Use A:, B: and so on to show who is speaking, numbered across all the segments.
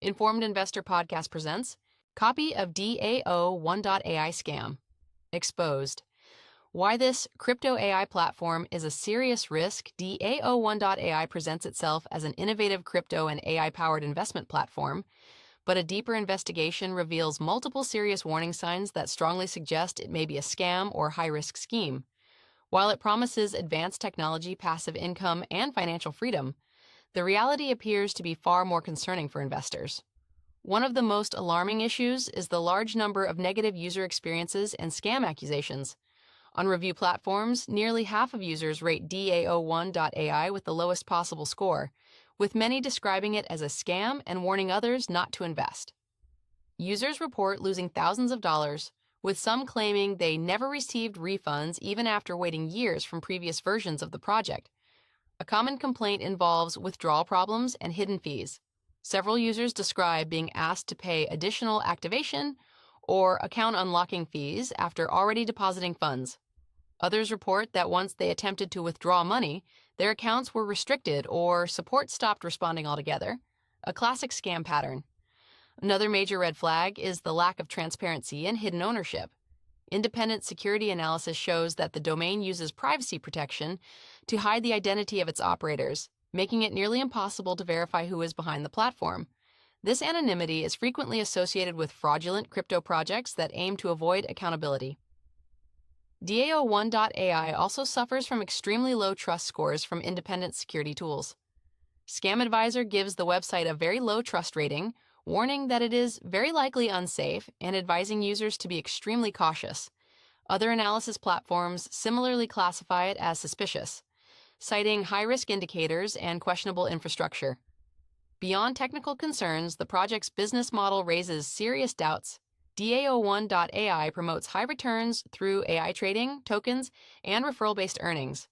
A: Informed Investor Podcast presents Copy of DAO1.ai Scam. Exposed. Why this crypto AI platform is a serious risk. DAO1.ai presents itself as an innovative crypto and AI-powered investment platform, but a deeper investigation reveals multiple serious warning signs that strongly suggest it may be a scam or high-risk scheme. While it promises advanced technology, passive income, and financial freedom, the reality appears to be far more concerning for investors. One of the most alarming issues is the large number of negative user experiences and scam accusations. On review platforms, nearly half of users rate DAO1.ai with the lowest possible score, with many describing it as a scam and warning others not to invest. Users report losing thousands of dollars, with some claiming they never received refunds even after waiting years from previous versions of the project. A common complaint involves withdrawal problems and hidden fees. Several users describe being asked to pay additional activation or account unlocking fees after already depositing funds. Others report that once they attempted to withdraw money, their accounts were restricted or support stopped responding altogether, a classic scam pattern. Another major red flag is the lack of transparency and hidden ownership. Independent security analysis shows that the domain uses privacy protection to hide the identity of its operators, making it nearly impossible to verify who is behind the platform. This anonymity is frequently associated with fraudulent crypto projects that aim to avoid accountability. DAO1.ai also suffers from extremely low trust scores from independent security tools. Scam Advisor gives the website a very low trust rating, warning that it is very likely unsafe and advising users to be extremely cautious. Other analysis platforms similarly classify it as suspicious, citing high-risk indicators and questionable infrastructure. Beyond technical concerns, the project's business model raises serious doubts. DAO1.ai promotes high returns through AI trading, tokens, and referral-based earnings.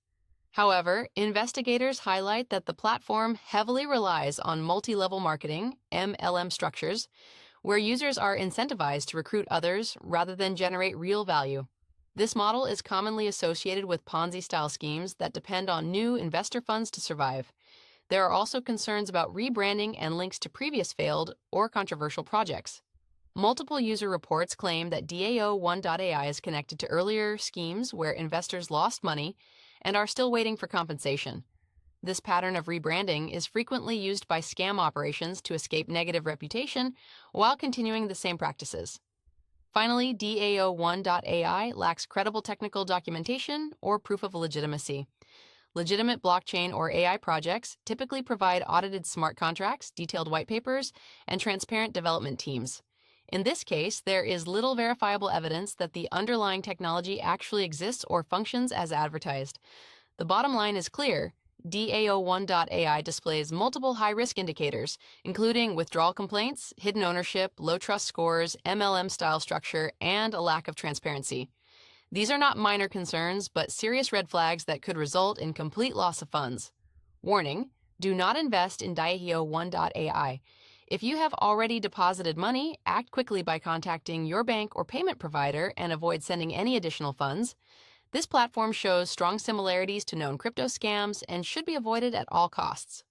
A: However, investigators highlight that the platform heavily relies on multi-level marketing, MLM structures, where users are incentivized to recruit others rather than generate real value. This model is commonly associated with Ponzi-style schemes that depend on new investor funds to survive. There are also concerns about rebranding and links to previous failed or controversial projects. Multiple user reports claim that DAO1.ai is connected to earlier schemes where investors lost money and are still waiting for compensation. This pattern of rebranding is frequently used by scam operations to escape negative reputation while continuing the same practices. Finally, DAO1.ai lacks credible technical documentation or proof of legitimacy. Legitimate blockchain or AI projects typically provide audited smart contracts, detailed white papers, and transparent development teams. In this case, there is little verifiable evidence that the underlying technology actually exists or functions as advertised. The bottom line is clear. DAO1.ai displays multiple high-risk indicators, including withdrawal complaints, hidden ownership, low trust scores, MLM-style structure, and a lack of transparency. These are not minor concerns, but serious red flags that could result in complete loss of funds. Warning: do not invest in DAO1.ai. If you have already deposited money, act quickly by contacting your bank or payment provider and avoid sending any additional funds. This platform shows strong similarities to known crypto scams and should be avoided at all costs.